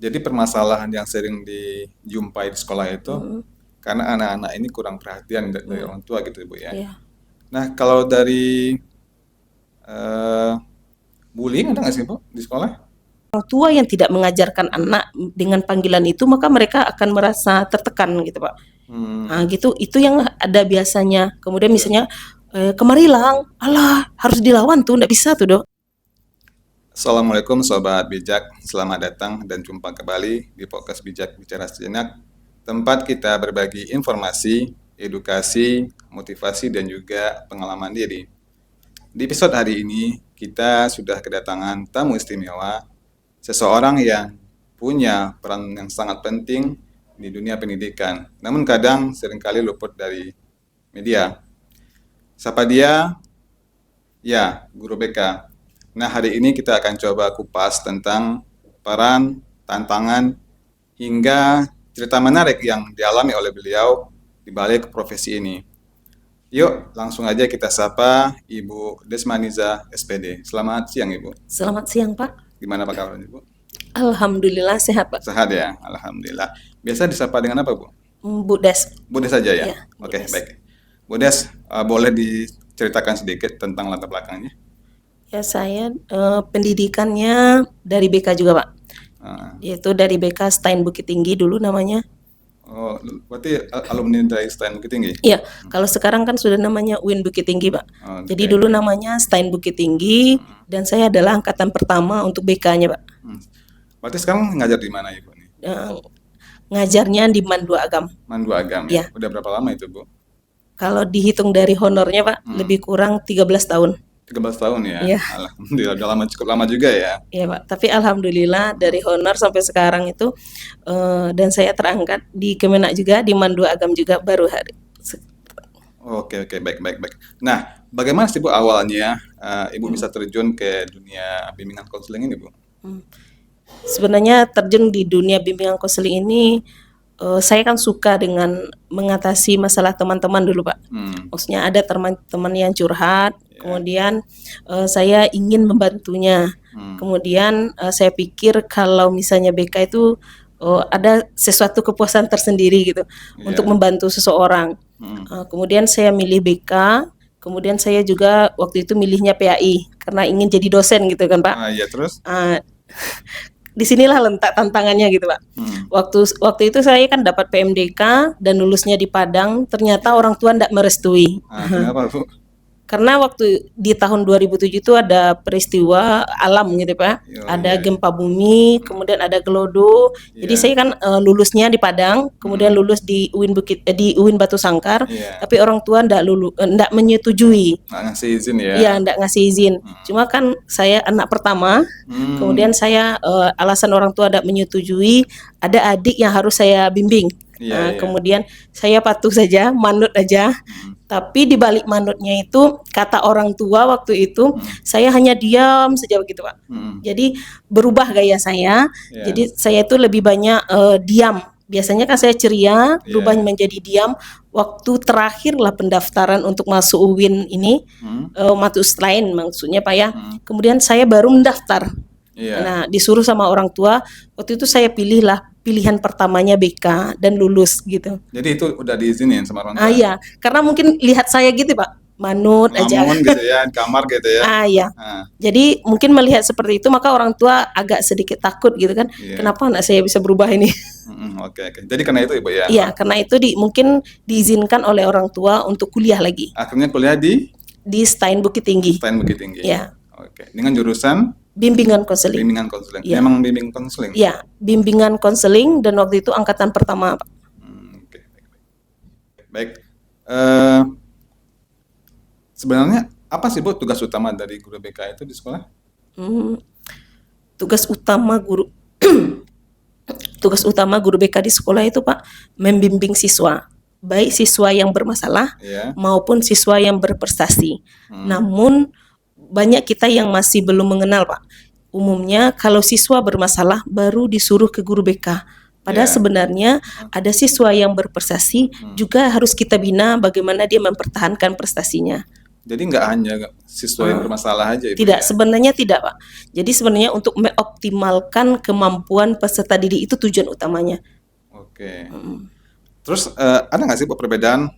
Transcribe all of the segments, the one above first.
Jadi permasalahan yang sering dijumpai di sekolah itu Mm, karena anak-anak ini kurang perhatian dari mm, orang tua gitu Bu ya. ya. Nah kalau dari eh, bullying ada nggak sih Bu di sekolah? Orang tua yang tidak mengajarkan anak dengan panggilan itu, maka mereka akan merasa tertekan gitu, Pak. Nah, Hmm, gitu, itu yang ada biasanya. Kemudian ya. misalnya, kemarilang, alah harus dilawan tuh, nggak bisa tuh dok. Assalamualaikum Sobat Bijak, selamat datang dan jumpa kembali di podcast Bijak Bicara Sejenak, tempat kita berbagi informasi, edukasi, motivasi, dan juga pengalaman diri. Di episode hari ini, kita sudah kedatangan tamu istimewa, seseorang yang punya peran yang sangat penting di dunia pendidikan, namun kadang seringkali luput dari media. Siapa dia? Ya, Guru BK. Nah, hari ini kita akan coba kupas tentang peran, tantangan, hingga cerita menarik yang dialami oleh beliau di balik profesi ini. Yuk, langsung aja kita sapa Ibu Desmaniza SPD. Selamat siang, Ibu. Selamat siang Pak. Gimana Pak kabarnya, Ibu? Alhamdulillah sehat Pak. Sehat ya? Alhamdulillah. Biasa disapa dengan apa, Bu? Bu Des. Bu Des saja ya? Ya, Bu Oke, Des. baik. Bu Des, boleh diceritakan sedikit tentang latar belakangnya? Ya saya pendidikannya dari BK juga Pak. Ah, Yaitu dari BK Stein Bukit Tinggi dulu namanya. oh, berarti alumni dari STN Bukit Tinggi? Ya, kalau sekarang kan sudah namanya UIN Bukit Tinggi, Pak. Jadi Oke. dulu namanya Stein Bukit Tinggi dan saya adalah angkatan pertama untuk BK-nya, Pak. Hmm. Berarti sekarang ngajar di mana Ibu nih? Eh, ngajarnya di Mandu Agam. Mandu Agam ya? Ya, Udah berapa lama itu, Bu? kalau dihitung dari honornya, Pak, Hmm. lebih kurang 13 tahun. 13 tahun ya? Ya, Alhamdulillah, udah lama, cukup lama juga ya? ya, Pak. Tapi alhamdulillah dari honor sampai sekarang itu dan saya terangkat di Kemenak juga, di Mandu Agam juga baru hari. Oke, oke, baik, baik, baik. Nah, bagaimana sih Bu awalnya Ibu bisa terjun ke dunia bimbingan konseling ini, Bu? Sebenarnya terjun di dunia bimbingan konseling ini, saya kan suka dengan mengatasi masalah teman-teman dulu, Pak. Hmm, Maksudnya ada teman-teman yang curhat, ya. kemudian saya ingin membantunya. Hmm, Kemudian saya pikir kalau misalnya BK itu ada sesuatu kepuasan tersendiri gitu untuk ya. membantu seseorang. Hmm. Kemudian saya milih BK, kemudian saya juga waktu itu milihnya PAI karena ingin jadi dosen gitu kan, Pak. Ah, ya terus? Uh, disinilah letak tantangannya gitu Pak. Hmm. Waktu itu saya kan dapat PMDK dan lulusnya di Padang, ternyata Ya. orang tua tidak merestui. Ah, kenapa, Bu? Karena waktu di tahun 2007 itu ada peristiwa alam gitu Pak. Oh Ada iya. gempa bumi, kemudian ada gelodo. Jadi Iya. saya kan lulusnya di Padang, kemudian Hmm. lulus di UIN Batu Sangkar, Iya. tapi orang tua ndak menyetujui. Nggak ngasih izin ya? Iya, ndak ngasih izin. Hmm. Cuma kan saya anak pertama, Hmm. kemudian saya alasan orang tua tidak menyetujui, ada adik yang harus saya bimbing. Iya, iya. Kemudian saya patuh saja, manut aja. Hmm. Tapi di balik manutnya itu, kata orang tua waktu itu, Hmm. saya hanya diam saja begitu, Pak. Hmm. Jadi berubah gaya saya. Iya. Jadi saya itu lebih banyak diam. Biasanya kan saya ceria, Iya, berubah iya. menjadi diam. Waktu terakhir lah pendaftaran untuk masuk UIN ini, Hmm. masuk lain maksudnya Pak ya. Hmm. Kemudian saya baru mendaftar. Iya. Nah, disuruh sama orang tua, waktu itu saya pilihlah pilihan pertamanya BK dan lulus gitu. Jadi itu udah diizinin sama orang tua? Iya, karena mungkin lihat saya gitu Pak, manut aja. Ngelamun gitu ya, di kamar gitu ya? Iya. Ah, Jadi mungkin melihat seperti itu maka orang tua agak sedikit takut gitu kan. iya. Kenapa anak saya bisa berubah ini? Oke, oke. Jadi karena itu Ibu ya? Iya, karena itu mungkin diizinkan oleh orang tua untuk kuliah lagi Akhirnya kuliah di di Stein Bukit Tinggi. STN Bukit Tinggi. Ya, Oke. Dengan jurusan bimbingan konseling. bimbingan konseling. Iya. Memang bimbing konseling? Ya, bimbingan konseling dan waktu itu angkatan pertama, Pak. Oke, baik, baik. Baik. Eh, sebenarnya apa sih Bu tugas utama dari guru BK itu di sekolah? Hmm, tugas utama guru tugas utama guru BK di sekolah itu Pak membimbing siswa, baik siswa yang bermasalah Ya. maupun siswa yang berprestasi. Namun banyak kita yang masih belum mengenal Pak. Umumnya kalau siswa bermasalah baru disuruh ke guru BK. Padahal Ya. sebenarnya ada siswa yang berprestasi juga harus kita bina bagaimana dia mempertahankan prestasinya. Jadi nggak hanya siswa yang bermasalah aja, Ibu, Tidak, ya? sebenarnya tidak, Pak. Jadi sebenarnya untuk mengoptimalkan kemampuan peserta didik itu tujuan utamanya. Oke. Terus ada nggak sih Bu perbedaan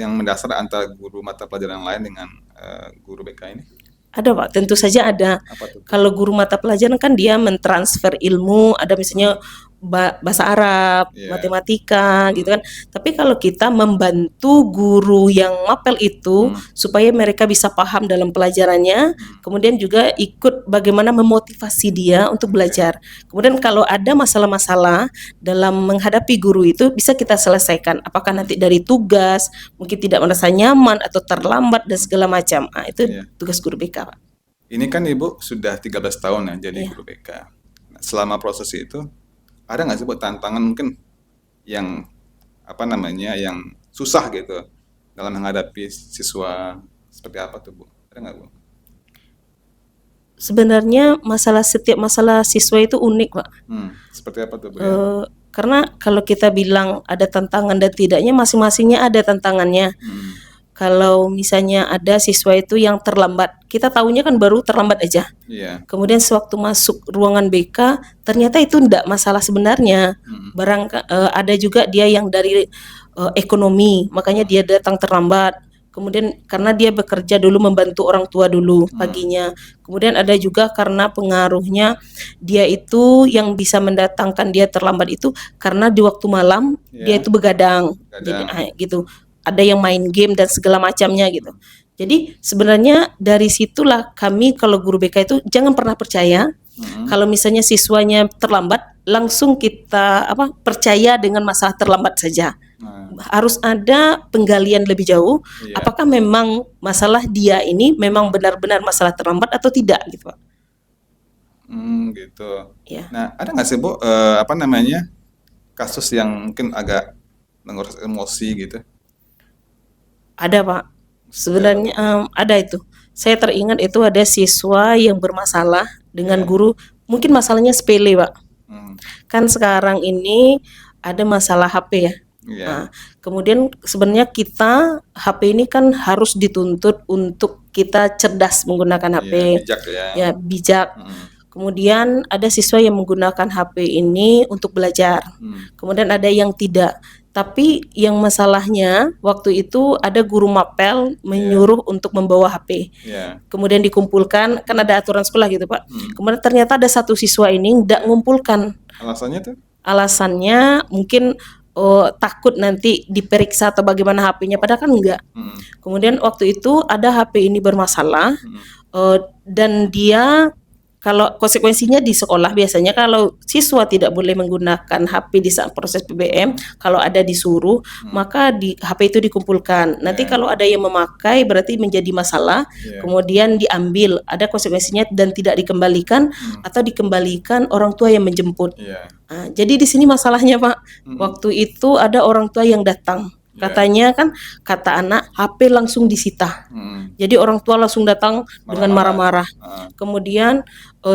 yang mendasar antara guru mata pelajaran yang lain dengan guru BK ini? Ada, Pak, tentu saja ada. Apa tuh, Bu? Kalau guru mata pelajaran kan dia mentransfer ilmu, ada misalnya bahasa Arab, Iya. matematika gitu kan. Tapi kalau kita membantu guru yang mapel itu supaya mereka bisa paham dalam pelajarannya, kemudian juga ikut bagaimana memotivasi dia untuk belajar. Kemudian kalau ada masalah-masalah dalam menghadapi guru itu bisa kita selesaikan. Apakah nanti dari tugas, mungkin tidak merasa nyaman atau terlambat dan segala macam. Itu Iya. tugas guru BK, Pak. Ini kan Ibu sudah 13 tahun ya jadi Iya. guru BK. Nah, selama proses itu ada nggak sih Bu tantangan mungkin yang apa namanya yang susah gitu dalam menghadapi siswa seperti apa tuh Bu? Ada nggak Bu? Sebenarnya setiap masalah siswa itu unik, Pak. Seperti apa tuh Bu ya? Karena kalau kita bilang ada tantangan dan tidaknya, masing-masingnya ada tantangannya. Kalau misalnya ada siswa itu yang terlambat, kita tahunya kan baru terlambat aja. Iya. Kemudian sewaktu masuk ruangan BK, ternyata itu tidak masalah sebenarnya. Ada juga dia yang dari ekonomi, makanya dia datang terlambat. Kemudian karena dia bekerja dulu membantu orang tua dulu paginya. Kemudian ada juga karena pengaruhnya dia itu yang bisa mendatangkan dia terlambat itu karena di waktu malam dia itu begadang. Jadi gitu. Ada yang main game dan segala macamnya gitu. Jadi sebenarnya dari situlah kami kalau guru BK itu jangan pernah percaya kalau misalnya siswanya terlambat langsung kita percaya dengan masalah terlambat saja. Harus ada penggalian lebih jauh. Iya. Apakah memang masalah dia ini memang benar-benar masalah terlambat atau tidak gitu, Pak? Gitu. Ya. Nah, ada nggak sih Bu apa namanya kasus yang mungkin agak menguras emosi gitu? Ada, Pak. Sebenarnya ada itu. Saya teringat itu ada siswa yang bermasalah dengan guru. Mungkin masalahnya sepele, Pak. Kan sekarang ini ada masalah HP ya. Iya. Nah, kemudian sebenarnya kita HP ini kan harus dituntut untuk kita cerdas menggunakan HP. Iya, bijak ya. Ya, bijak. Kemudian ada siswa yang menggunakan HP ini untuk belajar. Kemudian ada yang tidak. Tapi yang masalahnya waktu itu ada guru mapel menyuruh untuk membawa HP. Iya. Kemudian dikumpulkan, kan ada aturan sekolah gitu, Pak. Kemudian ternyata ada satu siswa ini tidak ngumpulkan. Alasannya tuh? Alasannya mungkin takut nanti diperiksa atau bagaimana HP-nya, padahal kan enggak. Kemudian waktu itu ada HP ini bermasalah dan dia kalau konsekuensinya di sekolah biasanya kalau siswa tidak boleh menggunakan HP di saat proses PBM, kalau ada disuruh maka di HP itu dikumpulkan. Nanti kalau ada yang memakai berarti menjadi masalah, kemudian diambil, ada konsekuensinya dan tidak dikembalikan atau dikembalikan orang tua yang menjemput. Nah, jadi di sini masalahnya, Pak. Waktu itu ada orang tua yang datang. Katanya kan kata anak HP langsung disita. Jadi orang tua langsung datang dengan marah-marah. Kemudian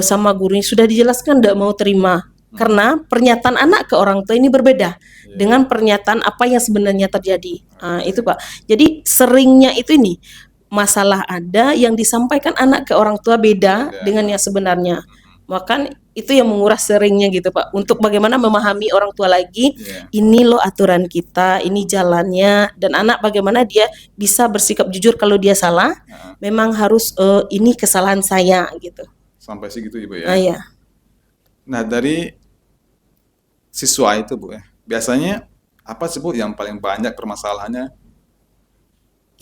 sama gurunya sudah dijelaskan tidak mau terima. Karena pernyataan anak ke orang tua ini berbeda dengan pernyataan apa yang sebenarnya terjadi. Itu, Pak. Jadi seringnya itu ini masalah ada yang disampaikan anak ke orang tua beda dengan yang sebenarnya. Maka itu yang menguras seringnya gitu, Pak. Untuk bagaimana memahami orang tua lagi, ini loh aturan kita, ini jalannya, dan anak bagaimana dia bisa bersikap jujur kalau dia salah, memang harus ini kesalahan saya gitu. Sampai segitu Ibu ya. Iya. Nah, dari siswa itu Bu ya, biasanya apa sih Bu yang paling banyak permasalahannya?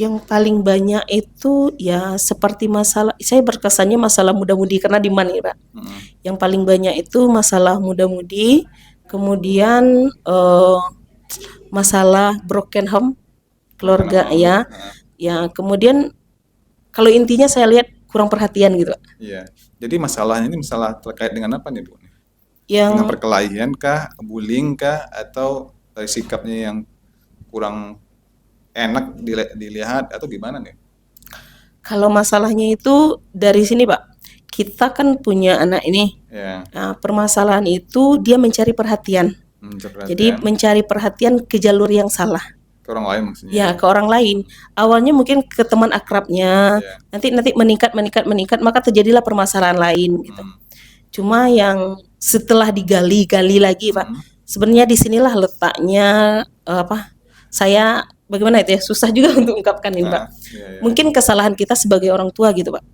Yang paling banyak itu ya seperti masalah, saya berkesannya masalah muda-mudi karena di mana ya, Pak. Yang paling banyak itu masalah muda-mudi, kemudian masalah broken home, keluarga ya. Ya, kemudian kalau intinya saya lihat kurang perhatian gitu, Pak. Iya. Jadi masalahnya ini masalah terkait dengan apa nih Bu? Yang Dengan perkelahian kah, bullying kah, atau dari sikapnya yang kurang enak dilihat atau gimana nih? kalau masalahnya itu dari sini, Pak. Kita kan punya anak ini. Ya. Nah, permasalahan itu dia mencari perhatian. Jadi mencari perhatian ke jalur yang salah. Ke orang lain maksudnya. Ya, ke orang lain. Awalnya mungkin ke teman akrabnya, Iya. nanti meningkat, maka terjadilah permasalahan lain gitu. Cuma yang setelah digali-gali lagi, Pak, sebenarnya disinilah letaknya saya bagaimana itu ya, susah juga untuk ungkapkan ini, Pak. Iya. Mungkin kesalahan kita sebagai orang tua gitu, Pak.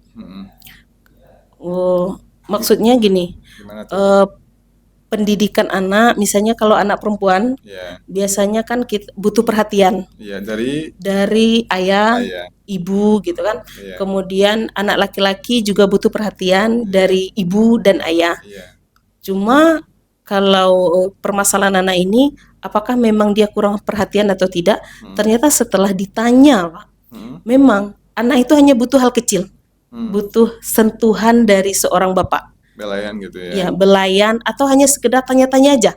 Maksudnya gini, Gimana tuh? pendidikan anak, misalnya kalau anak perempuan, Iya. biasanya kan kita butuh perhatian Iya, dari ayah, Ayah. ibu gitu kan. Iya. Kemudian anak laki-laki juga butuh perhatian Iya. dari ibu dan ayah. Iya. Cuma kalau permasalahan anak ini, apakah memang dia kurang perhatian atau tidak? Ternyata setelah ditanya, Pak, memang anak itu hanya butuh hal kecil, butuh sentuhan dari seorang bapak. Belayan gitu ya. Ya, belayan atau hanya sekedar tanya-tanya aja.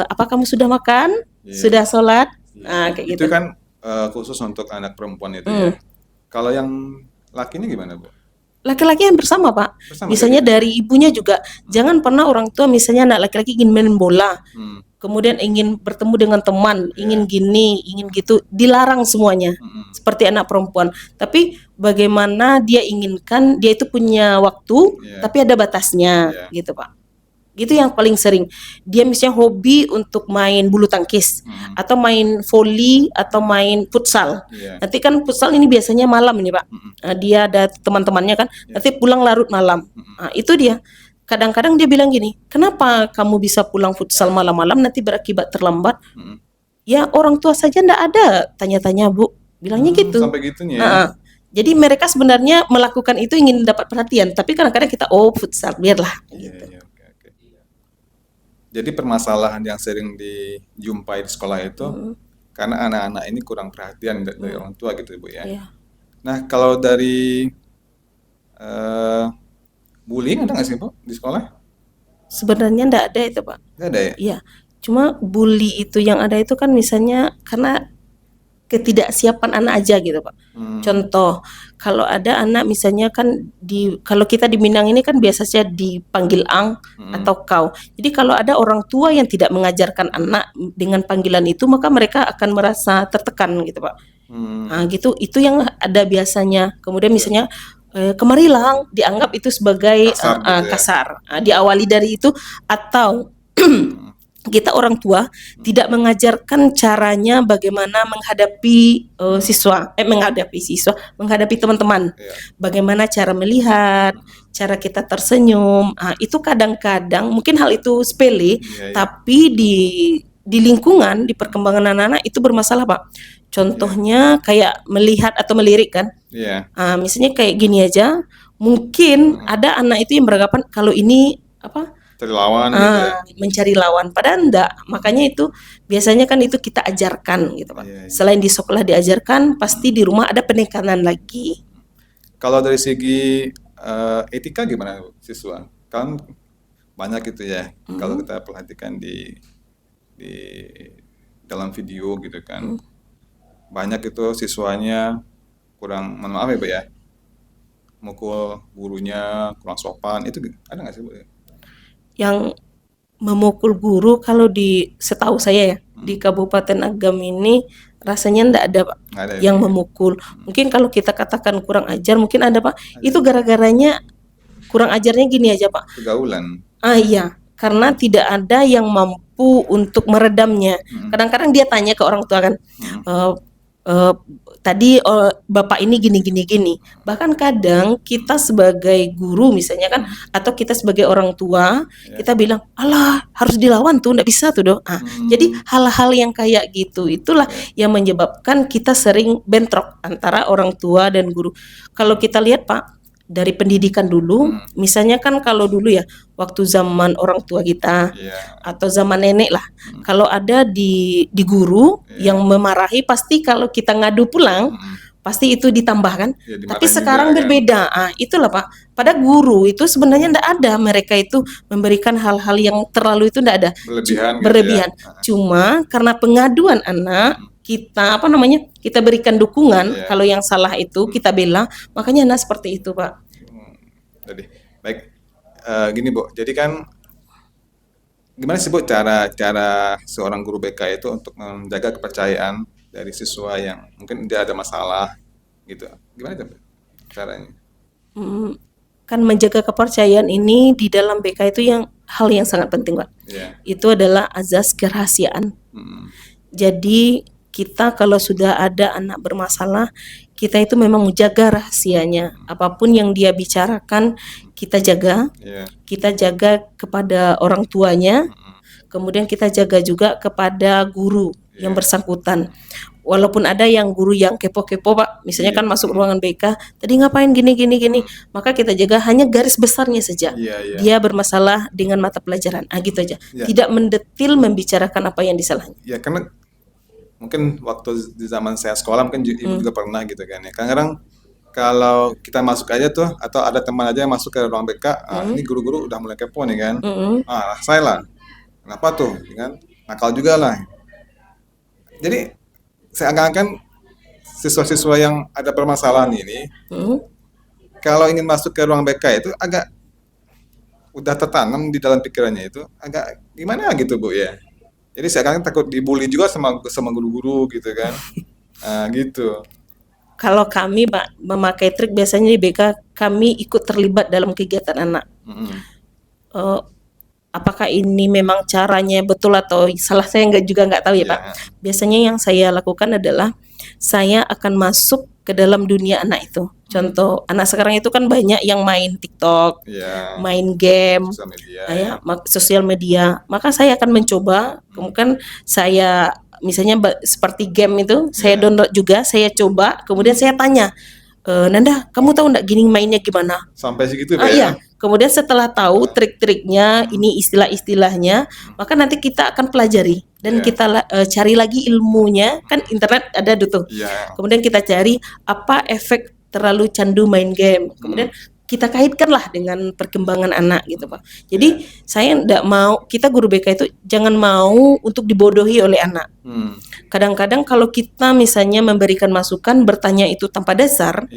Apa kamu sudah makan? Sudah sholat? Nah, kayak Itu gitu. kan khusus untuk anak perempuan itu ya. Kalau yang laki ini gimana, Bu? Laki-laki yang bersama, Pak. Bersama Misalnya juga? dari ibunya juga. Jangan pernah orang tua misalnya anak laki-laki ingin main bola, kemudian ingin bertemu dengan teman, ingin gini, ingin gitu, dilarang semuanya. Seperti anak perempuan. Tapi bagaimana dia inginkan, dia itu punya waktu, tapi ada batasnya, gitu, Pak. Gitu yang paling sering. Dia misalnya hobi untuk main bulu tangkis, atau main volley, atau main futsal. Nanti kan futsal ini biasanya malam ini, Pak. Dia ada teman-temannya kan, nanti pulang larut malam. Itu dia. Kadang-kadang dia bilang gini, kenapa kamu bisa pulang futsal malam-malam nanti berakibat terlambat? Ya orang tua saja ndak ada tanya-tanya, Bu. Bilangnya gitu. Sampai gitunya ya. Jadi mereka sebenarnya melakukan itu ingin dapat perhatian, tapi kadang-kadang kita futsal, biarlah. Gitu. Jadi permasalahan yang sering dijumpai di sekolah itu karena anak-anak ini kurang perhatian dari orang tua gitu, Bu ya. Nah, kalau dari bullying ada nggak sih, Bu, di sekolah? Sebenarnya ndak ada itu, Pak. Nggak ada ya? Iya. Cuma bully itu yang ada itu kan misalnya karena ketidaksiapan anak aja gitu, Pak. Contoh, kalau ada anak misalnya kan kalau kita di Minang ini kan biasanya dipanggil ang atau kau. Jadi kalau ada orang tua yang tidak mengajarkan anak dengan panggilan itu, maka mereka akan merasa tertekan gitu, Pak. Nah, gitu. Itu yang ada biasanya. Kemudian misalnya kemarilah dianggap itu sebagai Kasar gitu ya? kasar. Diawali dari itu atau kita orang tua tidak mengajarkan caranya bagaimana menghadapi menghadapi teman-teman. Bagaimana cara melihat, cara kita tersenyum. Itu kadang-kadang mungkin hal itu sepele, tapi di lingkungan, di perkembangan anak-anak itu bermasalah, Pak. Contohnya kayak melihat atau melirik kan. Misalnya kayak gini aja, mungkin ada anak itu yang beranggapan kalau ini Cari lawan gitu ya? mencari lawan, padahal enggak. Makanya itu biasanya kan itu kita ajarkan gitu, Pak. Selain di sekolah diajarkan, pasti di rumah ada penekanan lagi. Kalau dari segi etika gimana, siswa? Kan banyak gitu ya, kalau kita perhatikan di dalam video gitu kan, banyak itu siswanya kurang, mohon maaf ya, Bu ya, mukul gurunya, kurang sopan, itu ada nggak sih, Bu? Yang memukul guru kalau setahu saya ya, di Kabupaten Agam ini rasanya enggak ada, Pak, yang memukul. Mungkin kalau kita katakan kurang ajar, mungkin ada, Pak. Itu gara-garanya kurang ajarnya gini aja, Pak. Pergaulan. Iya, karena tidak ada yang mampu untuk meredamnya. Kadang-kadang dia tanya ke orang tua kan, tadi bapak ini gini. Bahkan kadang kita sebagai guru misalnya kan, atau kita sebagai orang tua, kita bilang, alah harus dilawan tuh, nggak bisa tuh, Dok. Jadi hal-hal yang kayak gitu, itulah yang menyebabkan kita sering bentrok antara orang tua dan guru. Kalau kita lihat, Pak, dari pendidikan dulu, misalnya kan kalau dulu ya, waktu zaman orang tua kita atau zaman nenek lah, kalau ada di guru yang memarahi, pasti kalau kita ngadu pulang, pasti itu ditambahkan. Tapi sekarang berbeda. Itulah, Pak. Pada guru itu sebenarnya tidak ada, mereka itu memberikan hal-hal yang terlalu itu tidak ada. Berlebihan. Cuma karena pengaduan anak, kita kita berikan dukungan. Kalau yang salah itu kita bela, makanya anak seperti itu, Pak. Jadi baik, gini, Bu, jadi kan gimana sih, Bu, cara seorang guru BK itu untuk menjaga kepercayaan dari siswa yang mungkin dia ada masalah gitu. Gimana tuh caranya? Hmm, kan menjaga kepercayaan ini di dalam BK itu yang hal yang sangat penting, Pak. Iya. Itu adalah azas kerahasiaan. Mm-mm. Jadi kita kalau sudah ada anak bermasalah, kita itu memang menjaga rahasianya. Apapun yang dia bicarakan, kita jaga. Iya. Kita jaga kepada orang tuanya, Mm-mm. kemudian kita jaga juga kepada guru yang Iya. bersangkutan. Walaupun ada yang guru yang kepo-kepo, Pak, misalnya Iya. kan masuk ruangan BK, tadi ngapain gini gini gini, maka kita jaga hanya garis besarnya saja. Iya, iya. Dia bermasalah dengan mata pelajaran, gitu aja. Iya. Tidak mendetil membicarakan apa yang disalahnya. Ya karena mungkin waktu di zaman saya sekolah mungkin ibu juga pernah gitu kan ya. Kadang-kadang kalau kita masuk aja tuh atau ada teman aja yang masuk ke ruang BK, ini guru-guru udah mulai kepo nih kan. Saya lah, kenapa tuh? Ya kan? Nakal juga lah. Jadi seakan-akan siswa-siswa yang ada permasalahan ini, kalau ingin masuk ke ruang BK itu agak udah tertanam di dalam pikirannya itu agak gimana gitu Bu ya. Jadi seakan-akan takut dibully juga sama guru-guru gitu kan. Gitu. Kalau kami, Pak, memakai trik biasanya di BK, kami ikut terlibat dalam kegiatan anak. Eh, apakah ini memang caranya betul atau salah, saya nggak tahu ya, Pak. Ya. Biasanya yang saya lakukan adalah saya akan masuk ke dalam dunia anak itu. Contoh, anak sekarang itu kan banyak yang main TikTok, Ya. main game, Sosial media. sosial media. Maka saya akan mencoba, kemudian saya misalnya seperti game itu, saya download juga, saya coba, kemudian saya tanya, Nanda, kamu tahu nggak gini mainnya gimana? Sampai segitu Pak Iya. ya? Kemudian setelah tahu trik-triknya, ini istilah-istilahnya, maka nanti kita akan pelajari dan kita cari lagi ilmunya. Kan internet ada tuh. Iya. Kemudian kita cari apa efek terlalu candu main game. Kemudian kita kaitkanlah dengan perkembangan anak gitu, Pak. Jadi saya enggak mau, kita guru BK itu jangan mau untuk dibodohi oleh anak. Kadang-kadang kalau kita misalnya memberikan masukan, bertanya itu tanpa dasar,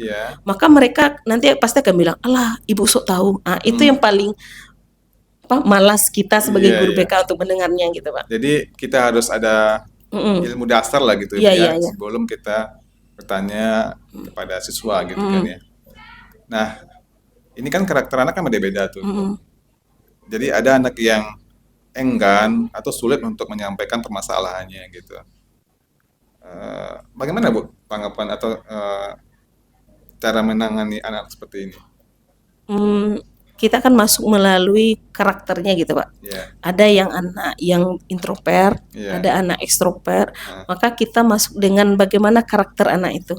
maka mereka nanti pasti akan bilang, alah ibu sok tahu. Itu yang paling malas kita sebagai guru BK untuk mendengarnya gitu, Pak. Jadi kita harus ada ilmu dasar lah gitu ya, sebelum kita bertanya kepada siswa gitu kan ya. Nah, ini kan karakter anak kan beda-beda tuh. Jadi ada anak yang enggan atau sulit untuk menyampaikan permasalahannya gitu. Bagaimana Bu tanggapan atau cara menangani anak seperti ini? Kita akan masuk melalui karakternya gitu, Pak. Ada yang anak yang introvert, ada anak ekstrovert. Maka kita masuk dengan bagaimana karakter anak itu.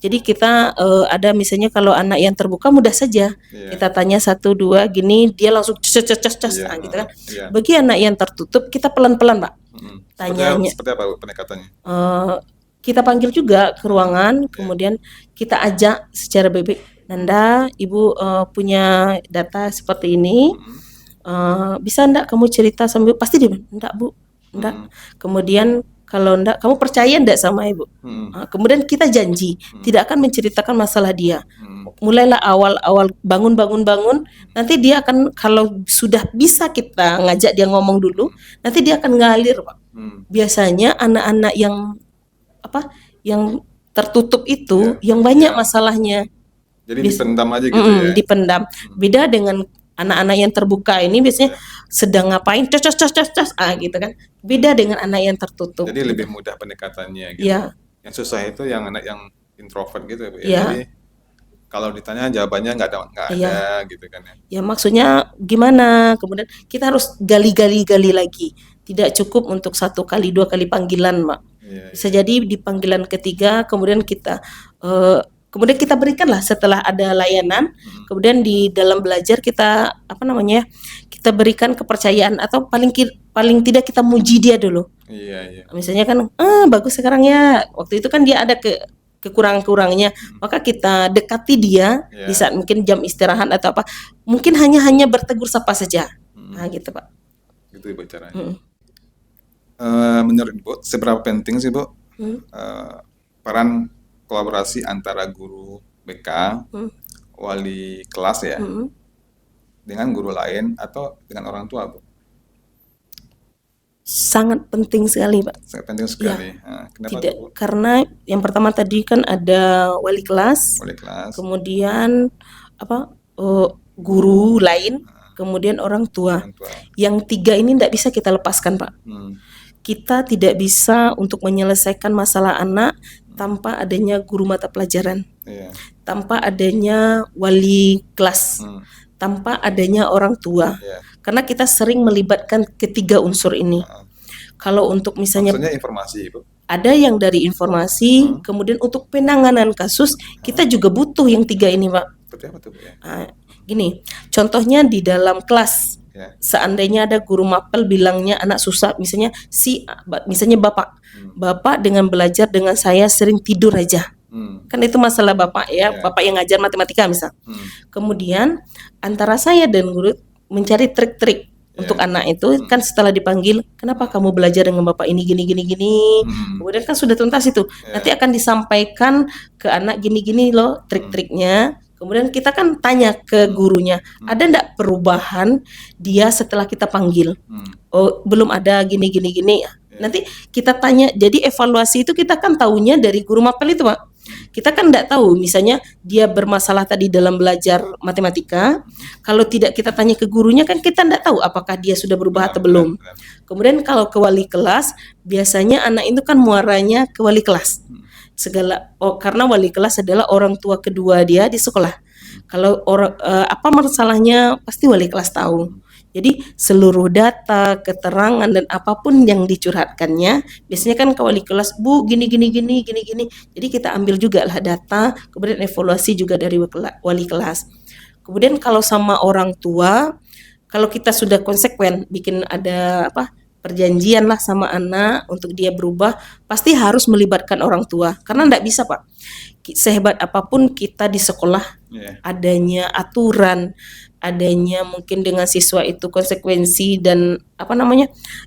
Jadi kita ada misalnya kalau anak yang terbuka mudah saja. Kita tanya 1, 2 gini, dia langsung ces gitu kan. Bagi anak yang tertutup kita pelan-pelan, Pak. Tanyanya. Seperti apa Bu pendekatannya? Kita panggil juga ke ruangan, kemudian kita ajak secara bebek, Nanda, ibu punya data seperti ini, bisa enggak kamu cerita sambil, pasti dia bilang, enggak Bu, enggak. Kemudian kalau enggak, kamu percaya enggak sama ibu? Kemudian kita janji tidak akan menceritakan masalah dia. Mulailah awal-awal bangun, nanti dia akan, kalau sudah bisa kita ngajak dia ngomong dulu, nanti dia akan ngalir, Pak. Biasanya anak-anak yang tertutup itu yang banyak masalahnya. Jadi dipendam aja gitu ya. Dipendam. Beda dengan anak-anak yang terbuka ini biasanya sedang ngapain gitu kan. Beda dengan anak yang tertutup. Jadi lebih mudah pendekatannya gitu. Yang susah itu yang anak yang introvert gitu Bu. Jadi kalau ditanya jawabannya nggak ada gitu kan ya. Ya maksudnya gimana? Kemudian kita harus gali lagi. Tidak cukup untuk 1 kali 2 kali panggilan, Mak. Bisa jadi di panggilan ketiga kemudian kita berikanlah setelah ada layanan, kemudian di dalam belajar kita kita berikan kepercayaan atau paling tidak kita muji dia dulu. Misalnya kan bagus sekarang ya, waktu itu kan dia ada kekurangan-kurangnya, maka kita dekati dia di saat mungkin jam istirahat atau apa, mungkin hanya bertegur sapa saja. Gitu Pak. Gitu Ibu caranya. Menurut Ibu, seberapa penting sih Bu peran kolaborasi antara guru BK, wali kelas ya, dengan guru lain atau dengan orang tua Bu? Sangat penting sekali, Pak. Sangat penting Ya, sekali. Kenapa tuh, Bu? karena yang pertama tadi kan ada wali kelas, Wali kelas, kemudian apa guru lain, kemudian orang tua. orang tua. Yang tiga ini tidak bisa kita lepaskan, Pak. Kita tidak bisa untuk menyelesaikan masalah anak tanpa adanya guru mata pelajaran, Iya. tanpa adanya wali kelas, tanpa adanya orang tua. Iya. Karena kita sering melibatkan ketiga unsur ini. Kalau untuk misalnya Maksudnya informasi, Bu. ada yang dari informasi, kemudian untuk penanganan kasus kita juga butuh yang tiga ini, Pak. Seperti apa tuh, Bu, ya? Gini, contohnya di dalam kelas, Ya. seandainya ada guru mapel bilangnya anak susah, misalnya misalnya bapak dengan belajar dengan saya sering tidur aja, kan itu masalah bapak ya, bapak yang ngajar matematika misal. Kemudian antara saya dan guru mencari trik-trik untuk anak itu, kan setelah dipanggil, kenapa kamu belajar dengan bapak ini gini gini gini, kemudian kan sudah tuntas itu, nanti akan disampaikan ke anak gini-gini loh trik-triknya. Kemudian kita kan tanya ke gurunya, ada enggak perubahan dia setelah kita panggil? Oh, belum ada gini gini gini. Nanti kita tanya, jadi evaluasi itu kita kan tahunya dari guru mapel itu, Pak. Kita kan enggak tahu, misalnya dia bermasalah tadi dalam belajar matematika, kalau tidak kita tanya ke gurunya kan kita enggak tahu apakah dia sudah berubah atau belum. Kemudian kalau ke wali kelas, biasanya anak itu kan muaranya ke wali kelas. Karena wali kelas adalah orang tua kedua dia di sekolah. Kalau apa masalahnya pasti wali kelas tahu. Jadi seluruh data, keterangan dan apapun yang dicurhatkannya, biasanya kan ke wali kelas, Bu, gini gini gini gini gini. Jadi kita ambil juga lah data, kemudian evaluasi juga dari wali kelas. Kemudian kalau sama orang tua, kalau kita sudah konsekuen bikin ada perjanjian lah sama anak untuk dia berubah, pasti harus melibatkan orang tua. Karena enggak bisa, Pak. Sehebat apapun kita di sekolah, adanya aturan, adanya mungkin dengan siswa itu konsekuensi dan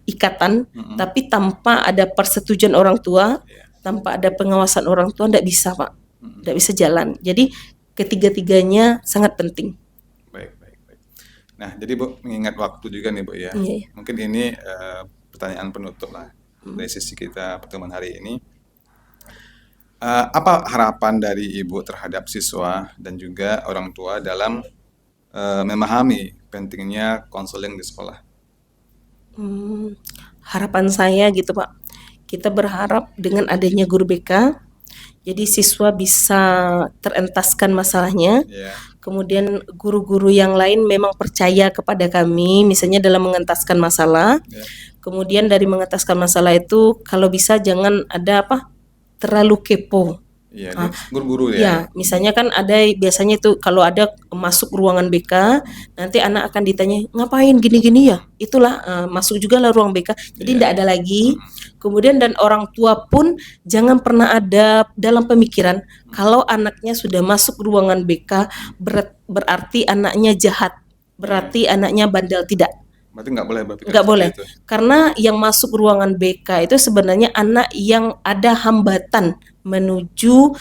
ikatan, tapi tanpa ada persetujuan orang tua, tanpa ada pengawasan orang tua, enggak bisa, Pak. Enggak bisa jalan. Jadi ketiga-tiganya sangat penting. Nah, jadi Bu, mengingat waktu juga nih, Bu, ya. Mungkin ini pertanyaan penutup lah dari sisi kita pertemuan hari ini. Apa harapan dari Ibu terhadap siswa dan juga orang tua dalam memahami pentingnya konseling di sekolah? Harapan saya gitu, Pak. Kita berharap dengan adanya guru BK, jadi siswa bisa terentaskan masalahnya. Kemudian guru-guru yang lain memang percaya kepada kami, misalnya dalam mengentaskan masalah. Kemudian dari mengentaskan masalah itu, kalau bisa jangan ada terlalu kepo. Guru-guru ya. Ya, misalnya kan ada biasanya itu kalau ada masuk ruangan BK, nanti anak akan ditanya ngapain gini-gini ya. Itulah masuk juga lah ruang BK. Jadi tidak ada lagi. Kemudian dan orang tua pun jangan pernah ada dalam pemikiran kalau anaknya sudah masuk ruangan BK berarti anaknya jahat, berarti anaknya bandel, tidak. Berarti nggak boleh berpikir Nggak boleh, itu. karena yang masuk ruangan BK itu sebenarnya anak yang ada hambatan menuju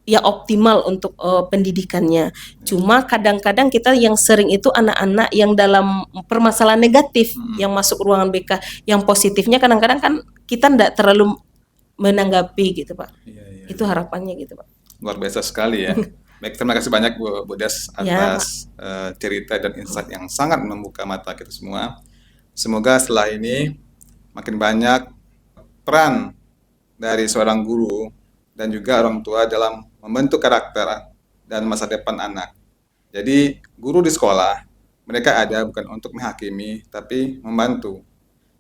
ya optimal untuk pendidikannya. Cuma kadang-kadang kita yang sering itu anak-anak yang dalam permasalahan negatif yang masuk ruangan BK. Yang positifnya kadang-kadang kan kita nggak terlalu menanggapi gitu, Pak. Itu harapannya gitu, Pak. Luar biasa sekali ya. Baik, terima kasih banyak Bu Des atas cerita dan insight yang sangat membuka mata kita semua. Semoga setelah ini makin banyak peran dari seorang guru dan juga orang tua dalam membentuk karakter dan masa depan anak. Jadi guru di sekolah, mereka ada bukan untuk menghakimi, tapi membantu.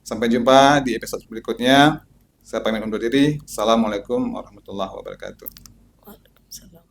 Sampai jumpa di episode berikutnya. Saya pamit undur diri. Assalamualaikum warahmatullahi wabarakatuh. Waalaikumsalam.